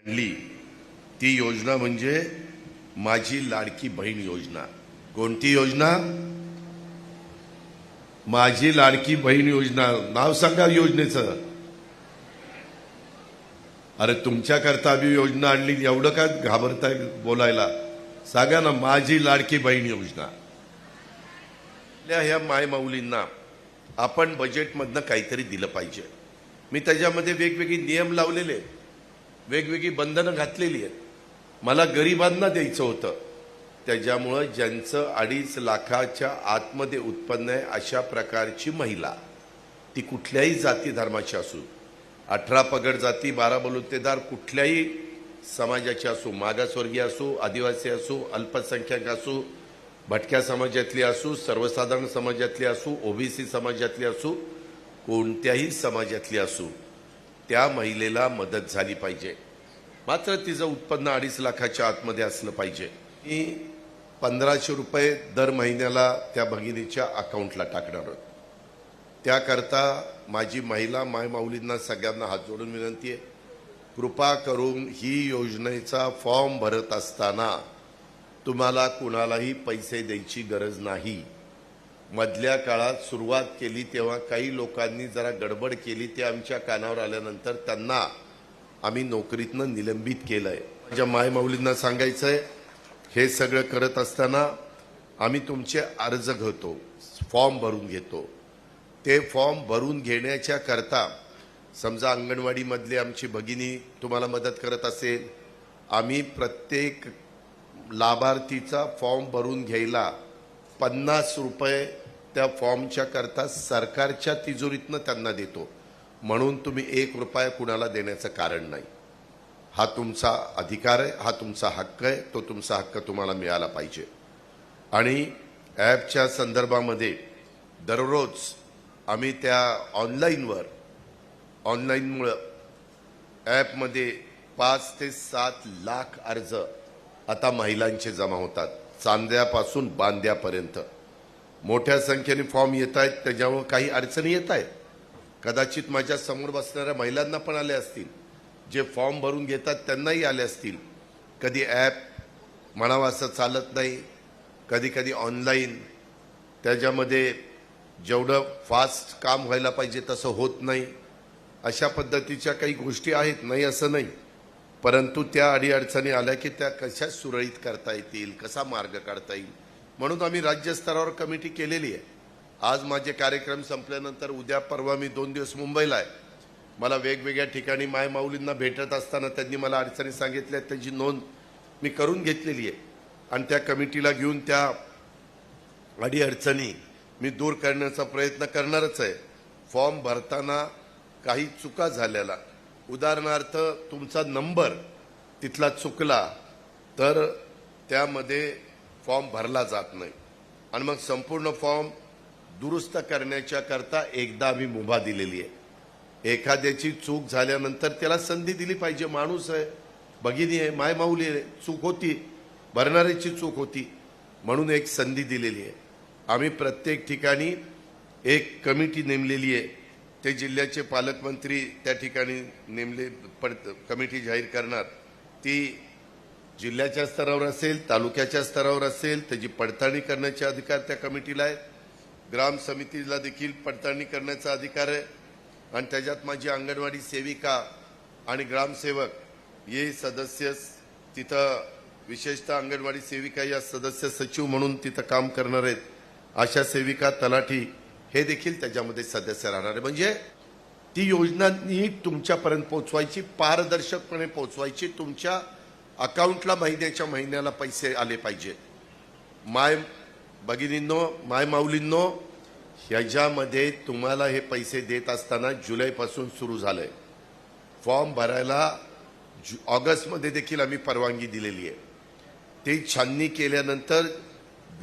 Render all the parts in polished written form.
आणली ती योजना म्हणजे माझी लाडकी बहीण योजना। कोणती योजना? माझी लाडकी बहीण योजना। नाव सांगा योजनेचं। अरे तुमच्याकरता आम्ही योजना आणली, एवढं का घाबरताय बोलायला? सांगा ना, माझी लाडकी बहीण योजना। ह्या मायमाऊलींना आपण बजेटमधनं काहीतरी दिलं पाहिजे। मी त्याच्यामध्ये वेगवेगळे नियम लावलेले, वेगवेगळी बंधनं घातलेली आहेत। मला गरिबांना द्यायचं होतं, त्याच्यामुळे ज्यांचं 2.5 लाखाच्या आतमध्ये उत्पन्न आहे अशा प्रकारची महिला, ती कुठल्याही जाती धर्माची असू, 18 पगड जाती, 12 बलुतेदार, कुठल्याही समाजाची असू, मागासवर्गीय असू, आदिवासी असू, अल्पसंख्याक असू, भटक्या समाजातली असू, सर्वसाधारण समाजातली असू, ओबीसी समाजातली असू, कोणत्याही समाजातली असू, त्या महिलेला मदत झाली पाहिजे। मात्र तिचं उत्पन्न 2.5 लाखाच्या आतमध्ये असलं पाहिजे। मी 1500 रुपये दर महिन्याला त्या भगिनीच्या अकाउंटला टाकणार आहोत। त्याकरता माझी महिला मायमाऊलींना सगळ्यांना हात जोडून विनंती आहे, कृपा करून ही योजनेचा फॉर्म भरत असताना तुम्हाला कुणालाही पैसे द्यायची गरज नाही। मधल्या काळात सुरुवात केली तेव्हा काही लोकांनी जरा गडबड केली, ते आमच्या कानावर आल्यानंतर त्यांना आम्ही नोकरीतनं निलंबित केलंय। माझ्या मायमाऊलींना सांगायचंय, हे सगळं करत असताना आम्ही तुमचे अर्ज घेतो, फॉर्म भरून घेतो। ते फॉर्म भरून घेण्याच्या करता समजा अंगणवाडीमधली आमची भगिनी तुम्हाला मदत करत असेल, आम्ही प्रत्येक लाभार्थीचा फॉर्म भरून घ्यायला 50 रुपये त्या फॉर्मच्या करता सरकारच्या तिजोरीतनं त्यांना देतो। म्हणून तुम्ही 1 रुपया कुणाला देण्याचं कारण नाही। हा तुमचा अधिकार आहे, हा तुमचा हक्क आहे, तो तुमचा हक्क तुम्हाला मिळाला पाहिजे। आणि ॲपच्या संदर्भामध्ये दररोज आम्ही त्या ऑनलाईनमुळं ॲपमध्ये 5 ते 7 लाख अर्ज आता महिलांचे जमा होतात, चांद्यापासून बांद्यापर्यंत मोठ्या संख्येने फॉर्म येत आहेत। त्याच्यामुळे काही अडचणी येत आहेत, कदाचित माझ्या समोर बसणाऱ्या महिलांना पण आले असतील, जे फॉर्म भरून घेतात त्यांनाही आले असतील। कधी ॲप म्हणावं असं चालत नाही, कधी कधी ऑनलाईन त्याच्यामध्ये जेवढं फास्ट काम व्हायला पाहिजे तसं होत नाही। अशा पद्धतीच्या काही गोष्टी आहेत, नाही असं नाही, परंतु त्या अडीअडचणी आल्या की त्या कशा सुरळीत करता येतील, कसा मार्ग काढता येईल, म्हणून आम्ही राज्यस्तरावर कमिटी केलेली आहे। आज माझे कार्यक्रम संपल्यानंतर उद्या परवा मी 2 दिवस मुंबईला आहे। मला वेगवेगळ्या ठिकाणी मायमाऊलींना भेटत असताना त्यांनी मला अडचणी सांगितल्या, त्याची नोंद मी करून घेतलेली आहे आणि त्या कमिटीला घेऊन त्या अडीअडचणी मी दूर करण्याचा प्रयत्न करणारच आहे। फॉर्म भरताना काही चुका झालेला, उदाहरणार्थ तुमचा नंबर तिथला चुकला तर त्यामध्ये फॉर्म भरला जात नाही आणि मग संपूर्ण फॉर्म दुरुस्त करण्याच्या करता एकदा आम्ही मुभा दिलेली आहे। एखाद्याची चूक झाल्यानंतर त्याला संधी दिली पाहिजे। माणूस आहे, भगिनी आहे, मायमाऊली आहे, चूक होती, भरणाऱ्याची चूक होती, म्हणून एक संधी दिलेली आहे। आम्ही प्रत्येक ठिकाणी एक कमिटी नेमलेली आहे, ते जिल्ह्याचे पालकमंत्री त्या ठिकाणी नेमले कमिटी जाहीर करणार। ती जिल्ह्याच्या स्तरावर असेल, तालुक्याच्या स्तरावर असेल, त्याची पडताळणी करण्याचे अधिकार त्या कमिटीला आहे। ग्राम समितीला देखील पडताळणी करण्याचा अधिकार आहे आणि त्याच्यात माझी अंगणवाडी सेविका आणि ग्रामसेवक हे सदस्य तिथं, विशेषतः अंगणवाडी सेविका या सदस्य सचिव म्हणून तिथं काम करणार आहेत। आशा सेविका, तलाठी हे देखील त्याच्यामध्ये सदस्य राहणार आहे। म्हणजे ती योजना नीट तुमच्यापर्यंत पोहोचवायची, पारदर्शकपणे पोहोचवायची, तुमच्या अकाउंटला महिन्याच्या महिन्याला पैसे आले पाहिजे। माय भगिनींनो, माय माऊलींनो, ह्याच्यामध्ये तुम्हाला हे पैसे देत असताना जुलैपासून सुरू झालंय। फॉर्म भरायला ऑगस्टमध्ये देखील आम्ही परवानगी दिलेली आहे। ते छाननी केल्यानंतर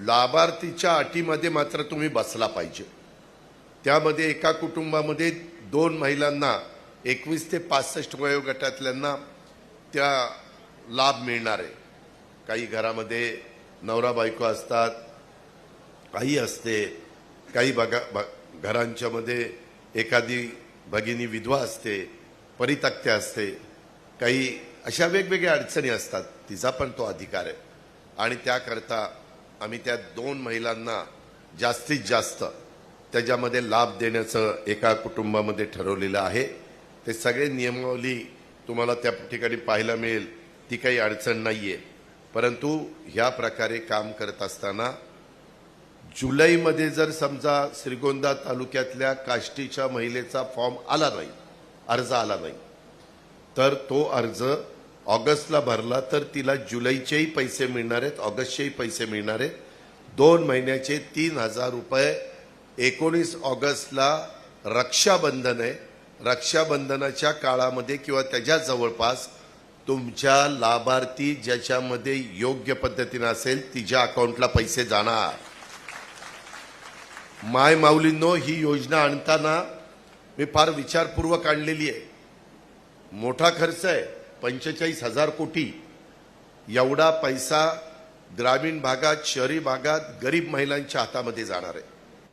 लाभार्थीच्या अटीमध्ये मात्र तुम्ही बसला पाहिजे। त्यामध्ये एका कुटुंबामध्ये 2 महिलांना 21 ते 65 वयोगटातल्यांना त्या लाभ मिळणार आहे। काही घरामध्ये नवरा बायको असतात, काही असते, काही घरांच्या मध्ये एखादी भगिनी विधवा असते, परित्यक्त्या असते, काही अशा वेगवेगळ्या अडचणी असतात, तिचा पण तो अधिकार आहे. आणि त्याकरता आम्ही त्या 2 महिलांना जास्तीत जास्त त्याच्यामध्ये लाभ देण्याचं एका कुटुंबामध्ये ठरवलेलं आहे. ते सगळे नियमावली तुम्हाला त्या ठिकाणी पाहायला मिळेल, ती काही अडचण नाहीये. परंतु ह्या प्रकारे काम करत असताना जुलैमध्ये जर समजा श्रीगोंदा तालुक्यातल्या काष्टीच्या महिलेचा फॉर्म आला नाही, अर्ज आला नाही, तर तो अर्ज ऑगस्टला भरला तर तिला जुलैचेही पैसे मिळणार आहेत, ऑगस्टचेही पैसे मिळणार आहेत. 2 महिन्याचे 3,000 रुपये. 19 ऑगस्टला रक्षाबंधन आहे. रक्षाबंधनाच्या काळामध्ये किंवा त्याच्या जवळपास तुमच्या लाभार्थी ज्याच्यामध्ये योग्य पद्धतीने असेल तिच्या अकाउंटला पैसे जाणार. माय माऊलींनो, ही योजना आणताना मी फार विचारपूर्वक आणलेली आहे. मोठा खर्च आहे, 45,000 कोटी. एवढा पैसा ग्रामीण भागात, शहरी भागात गरीब महिलांच्या हातामध्ये जाणार आहे.